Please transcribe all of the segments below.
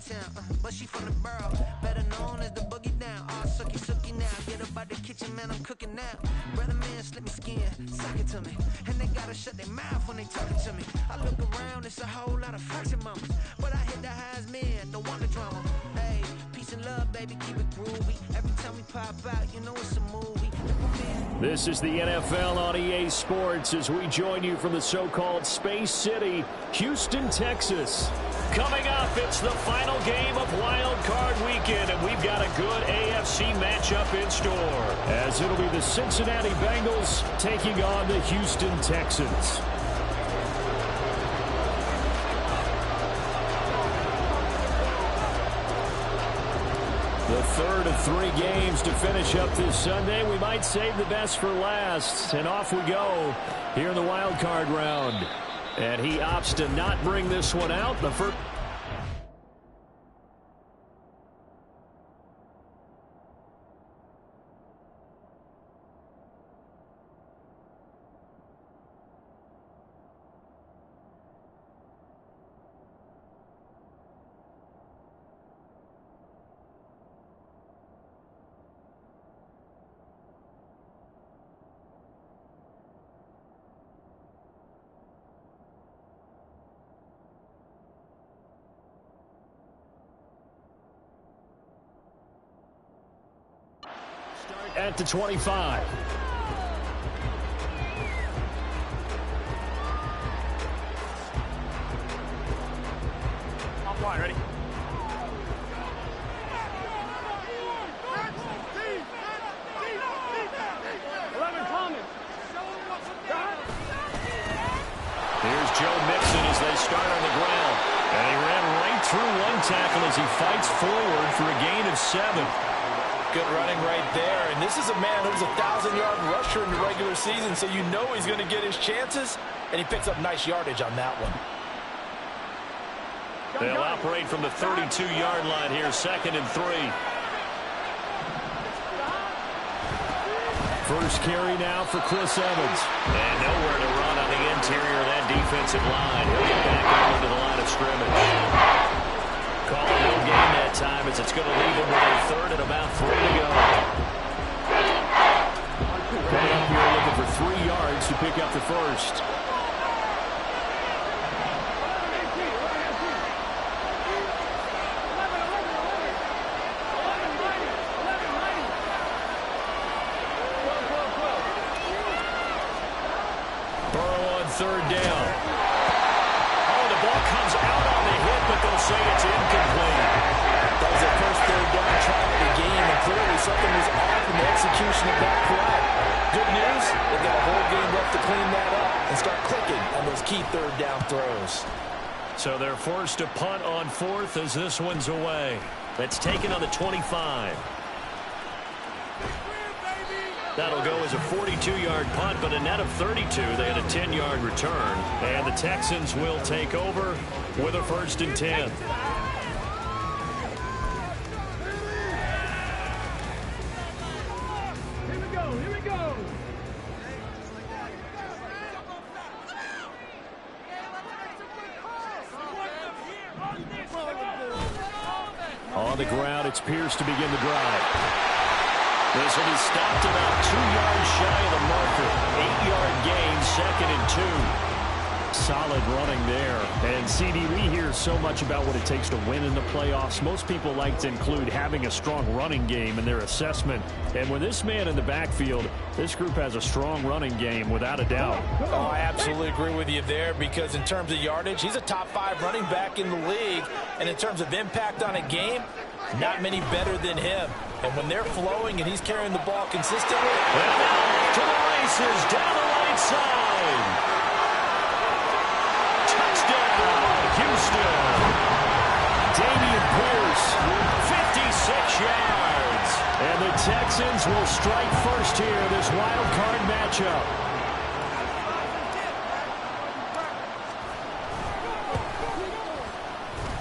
town, but she from the borough, better known as the boogie down. All sucky now, get up out the kitchen, man, I'm cooking now. Brother man, slip me skin, suck it to me, and they gotta shut their mouth when they talking to me. I look around, it's a whole lot of foxy mamas, but I hit the highs, man, don't want the drama. Hey, peace and love, baby, keep it groovy. Every time we pop out, you know it's a movie. This is the NFL on EA Sports as we join you from the so-called Space City, Houston, Texas. Coming up, it's the final game of Wild Card Weekend, and we've got a good AFC matchup in store, as it'll be the Cincinnati Bengals taking on the Houston Texans. The third of 3 games to finish up this Sunday. We might save the best for last. And off we go here in the wild card round. And he opts to not bring this one out. The first. At the 25. Offline, ready? Here's Joe Mixon as they start on the ground. And he ran right through one tackle as he fights forward for a gain of 7. Good running right there. And this is a man who's a 1,000-yard rusher in the regular season, so you know he's going to get his chances, and he picks up nice yardage on that one. They'll operate from the 32-yard line here, 2nd and 3. First carry now for Chris Evans. And nowhere to run on the interior of that defensive line. He'll get back over to the line of scrimmage. Call it no gain that time as it's going to leave him with a 3rd and about 3 to go. Coming up here looking for 3 yards to pick up the first. Burrow on 3rd down. Oh, the ball comes out on the hit, but they'll say it's incomplete. That was their first 3rd down try of the game, and clearly something was off in the execution of that play. Good news, they've got a whole game left to clean that up and start clicking on those key 3rd down throws. So they're forced to punt on 4th as this one's away. That's taken on the 25. That'll go as a 42-yard punt, but a net of 32. They had a 10-yard return. And the Texans will take over with a 1st and 10. Here we go. On the ground, it's Pierce to begin the drive. This will be stopped about 2 yards shy of the marker. 8-yard gain, 2nd and 2. Solid running there. And, CD, we hear so much about what it takes to win in the playoffs. Most people like to include having a strong running game in their assessment. And with this man in the backfield, this group has a strong running game, without a doubt. Oh, I absolutely agree with you there, because in terms of yardage, he's a top 5 running back in the league. And in terms of impact on a game, not many better than him. And when they're flowing and he's carrying the ball consistently. And now to the races, down the right side. Touchdown, Houston. Dameon Pierce, 56 yards. And the Texans will strike first here, this wild card matchup.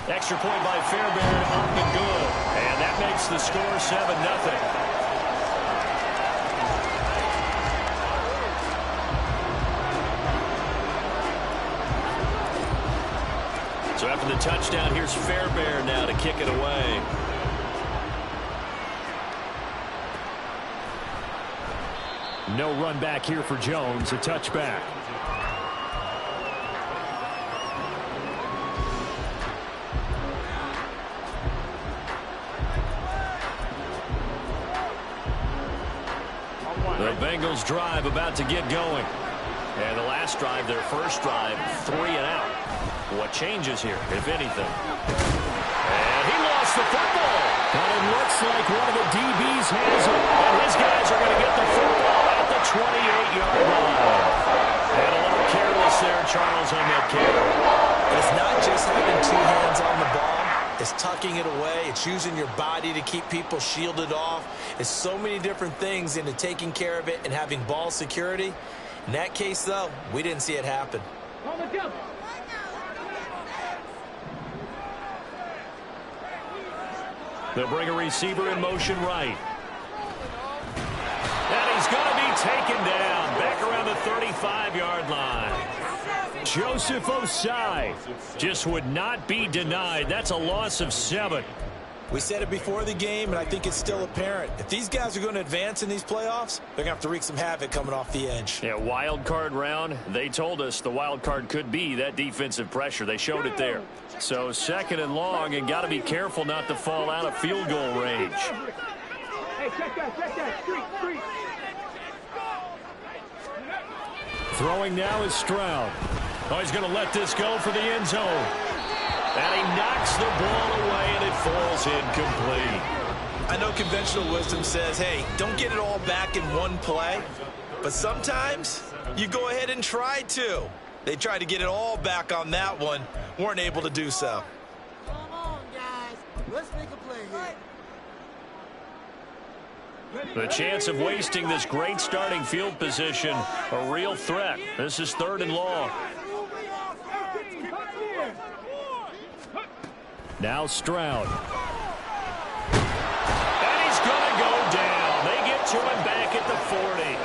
Extra point by Fairbairn, up and good. And that makes the score 7-0. So after the touchdown. Here's Fairbairn now to kick it away. No run back here for Jones, a touchback. The Bengals drive about to get going. And the last drive, their first drive, 3 and out. What changes here, if anything? And he lost the football. But it looks like one of the DBs has it. And his guys are going to get the football at the 28-yard line. And a little careless there, Charles, on that carry. It's not just having 2 hands on the ball. It's tucking it away. It's using your body to keep people shielded off. It's so many different things into taking care of it and having ball security. In that case, though, we didn't see it happen. They'll bring a receiver in motion right. And he's going to be taken down back around the 35-yard line. Joseph Osai Just would not be denied. That's a loss of 7. We said it before the game, and I think it's still apparent. If these guys are going to advance in these playoffs, they're going to have to wreak some havoc coming off the edge. Yeah, wild card round. They told us the wild card could be that defensive pressure. They showed it there. So 2nd and long, and got to be careful not to fall out of field goal range. Hey, check that. Street. Throwing now is Stroud. Oh, he's going to let this go for the end zone. And he knocks the ball away, and it falls incomplete. I know conventional wisdom says, hey, don't get it all back in one play. But sometimes you go ahead and try to. They tried to get it all back on that one. Weren't able to do so. Come on, guys. Let's make a play here. The chance of wasting this great starting field position, a real threat. This is 3rd and long. Now Stroud. And he's going to go down. They get to him back at the 40.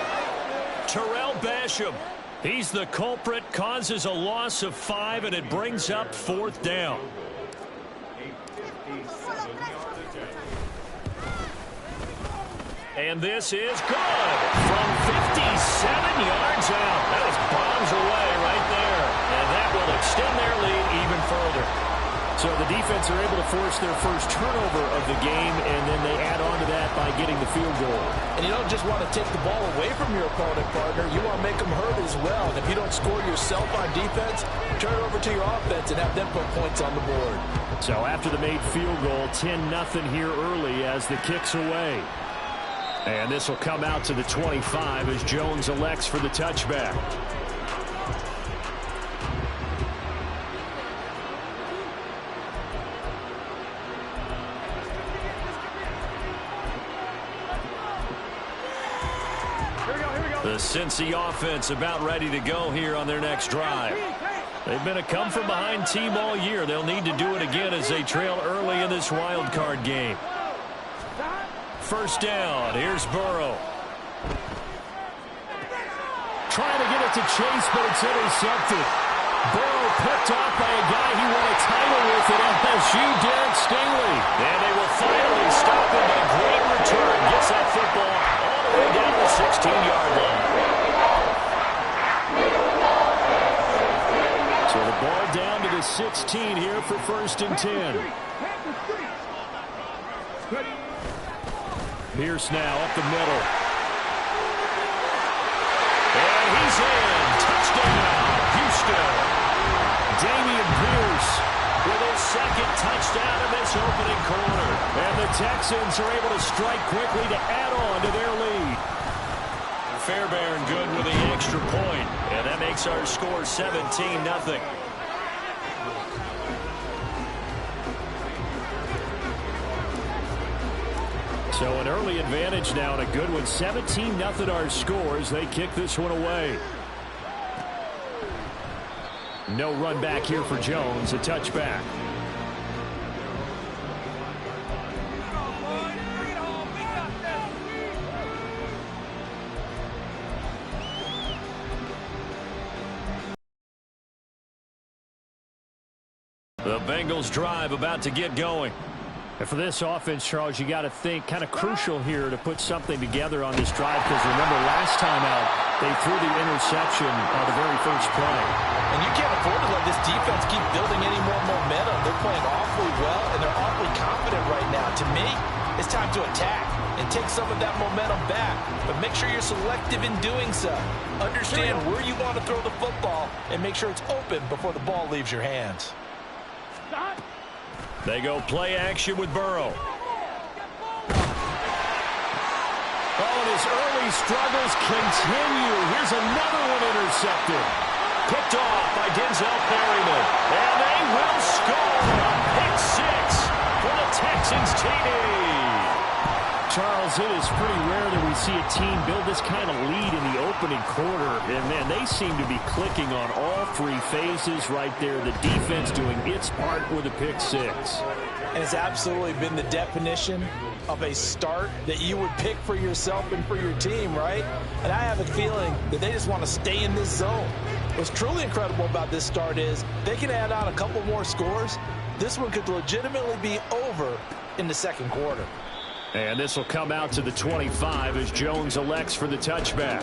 Terrell Basham, he's the culprit, causes a loss of 5, and it brings up 4th down. And this is good from 57 yards out. That is bombs away right there. And that will extend their lead even further. So the defense are able to force their first turnover of the game, and then they add on to that by getting the field goal. And you don't just want to take the ball away from your opponent, partner. You want to make them hurt as well. And if you don't score yourself on defense, turn it over to your offense and have them put points on the board. So after the made field goal, 10-0 here early as the kick's away. And this will come out to the 25 as Jones elects for the touchback. The Cincy offense about ready to go here on their next drive. They've been a come-from-behind team all year. They'll need to do it again as they trail early in this wild card game. First down. Here's Burrow. Trying to get it to Chase, but it's intercepted. Burrow picked off by a guy he won a title with at LSU, Derek Stingley. And they will finally stop him. A great return. Gets that football all the way down to the 16-yard line. So the ball down to the 16 here for 1st and 10. Pierce now up the middle. And he's in. Touchdown, Houston. Dameon Pierce With his 2nd touchdown in this opening quarter. And the Texans are able to strike quickly to add on to their lead. Fairbairn good with the extra point. And that makes our score 17-0. So an early advantage now and a good one. 17-0 our scores. They kick this one away. No run back here for Jones. A touchback. The Bengals drive about to get going. And for this offense, Charles, you got to think kind of crucial here to put something together on this drive, because remember last time out they threw the interception on the very first play. And you can't afford to let this defense keep building any more momentum. They're playing awfully well, and they're awfully confident right now. To me, it's time to attack and take some of that momentum back. But make sure you're selective in doing so. Understand where you want to throw the football and make sure it's open before the ball leaves your hands. They go play action with Burrow. Oh, and his early struggles continue. Here's another one intercepted. Picked off by Denzel Perryman. And they will score a pick six for the Texans TD. Charles, it is pretty rare that we see a team build this kind of lead in the opening quarter. And, man, they seem to be clicking on all three phases right there. The defense doing its part with a pick six. And it's absolutely been the definition of a start that you would pick for yourself and for your team, right? And I have a feeling that they just want to stay in this zone. What's truly incredible about this start is they can add on a couple more scores. This one could legitimately be over in the second quarter. And this will come out to the 25 as Jones elects for the touchback.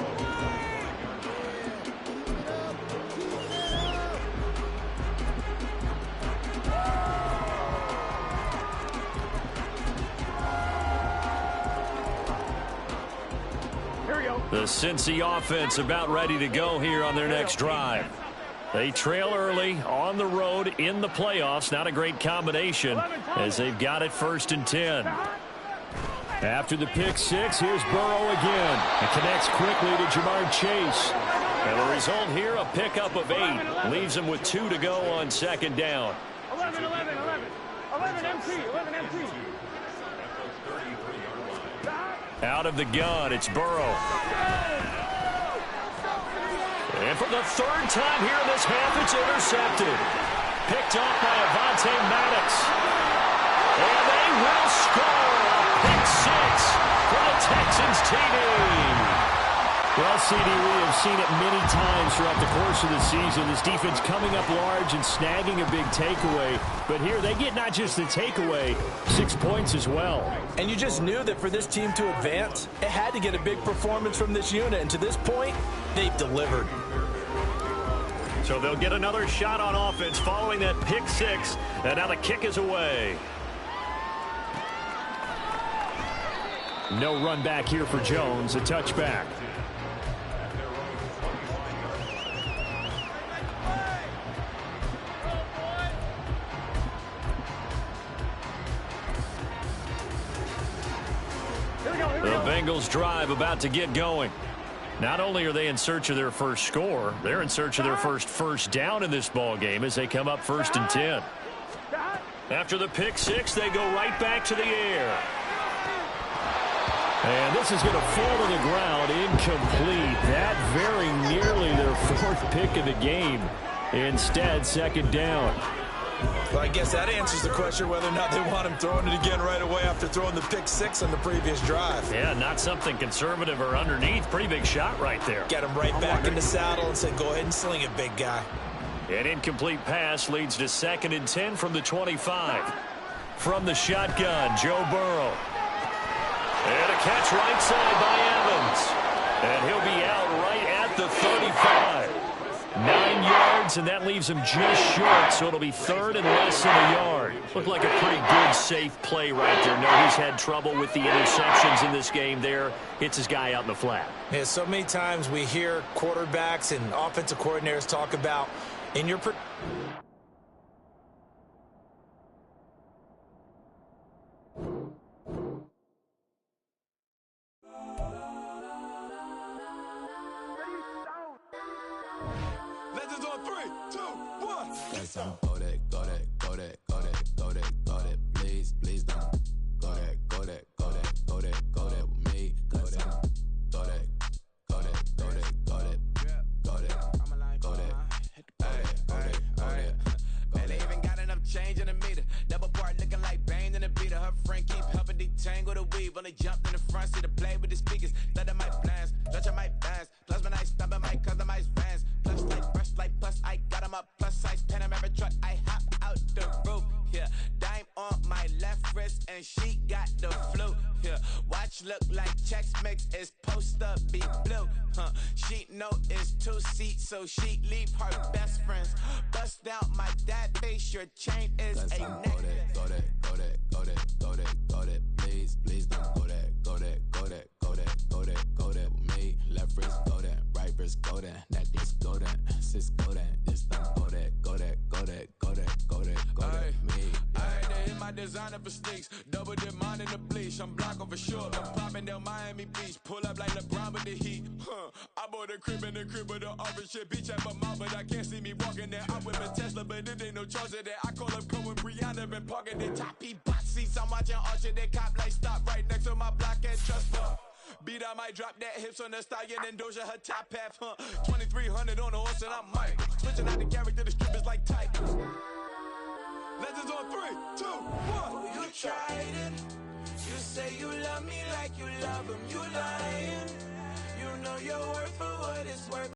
The Cincy offense about ready to go here on their next drive. They trail early on the road in the playoffs. Not a great combination as they've got it 1st and 10. After the pick six, here's Burrow again. It connects quickly to Jamar Chase. And the result here, a pickup of 8. Leaves him with 2 to go on 2nd down. 11 MT. Out of the gun, it's Burrow. And for the 3rd time here in this half, it's intercepted. Picked off by Avonte Maddox. And they will score a pick six for the Texans TD. Well, CD, we have seen it many times throughout the course of the season. This defense coming up large and snagging a big takeaway. But here, they get not just the takeaway, 6 points as well. And you just knew that for this team to advance, it had to get a big performance from this unit. And to this point, they've delivered. So they'll get another shot on offense following that pick six. And now the kick is away. No run back here for Jones, a touchback. The Bengals drive about to get going. Not only are they in search of their first score, they're in search of their first down in this ball game as they come up 1st and 10. After the pick six, they go right back to the air. And this is going to fall to the ground, incomplete. That very nearly their 4th pick of the game. Instead, 2nd down. Well, I guess that answers the question whether or not they want him throwing it again right away after throwing the pick six on the previous drive. Yeah, not something conservative or underneath. Pretty big shot right there. Get him right back in the saddle and say, go ahead and sling it, big guy. An incomplete pass leads to 2nd and 10 from the 25. From the shotgun, Joe Burrow. And a catch right side by Evans. And he'll be out right at the 35. 9 yards, and that leaves him just short, so it'll be 3rd and less than a yard. Looked like a pretty good, safe play right there. No, he's had trouble with the interceptions in this game there. Hits his guy out in the flat. Yeah, so many times we hear quarterbacks and offensive coordinators talk about in your... Legends on 3, 2, 1. Yes, I'm go that, please don't. Go that with me. Go that. Man, they even got enough change in the meter. Double part looking like Bane in the beater. Her friend keep helping detangle the weave. Only jumped in the front seat to play with the speakers. Let them might blast, touch my might dance. Plus when I stop, I might custom my fans. plus like brush like plus. I got him up plus size Panamera truck. I hop out the roof. Yeah, dime on my left wrist and she got the flu. Yeah, watch look like Chex Mix is supposed to be blue. She know it's 2 seats, so she leave her best friends. Bust down my dad face. Your chain is a necklace. Go that, go that, go that, go that, go that. Please, please don't go that, go that, go that, go that, go that, go that with me. Left wrist go that, right wrist go that, necklace go that, sis go that, this don't go that, go that, go that, go that, go that, go that with me. I hit my designer for sneaks, double dip mine in the bleach. I'm blocking for sure. I'm popping down Miami Beach, pull up like LeBron with the heat. I bought a crib in the crib with the office shit. Beach at my mouth, but I can't see me walking there. I'm with a Tesla, but it ain't no charger there. I call up Cohen, Brianna, been parking the top P box seats. I'm watching Archer, they cop like stop right next to my block and trust fund. Beat, I might drop that hips on the stallion and Doja her top half, 2300 on the horse and I'm Mike. Switching out the character, the strippers like Titans. Legends on 3, 2, 1. You tried it. You say you love me like you love him. You lying. You know your worth for what it's worth.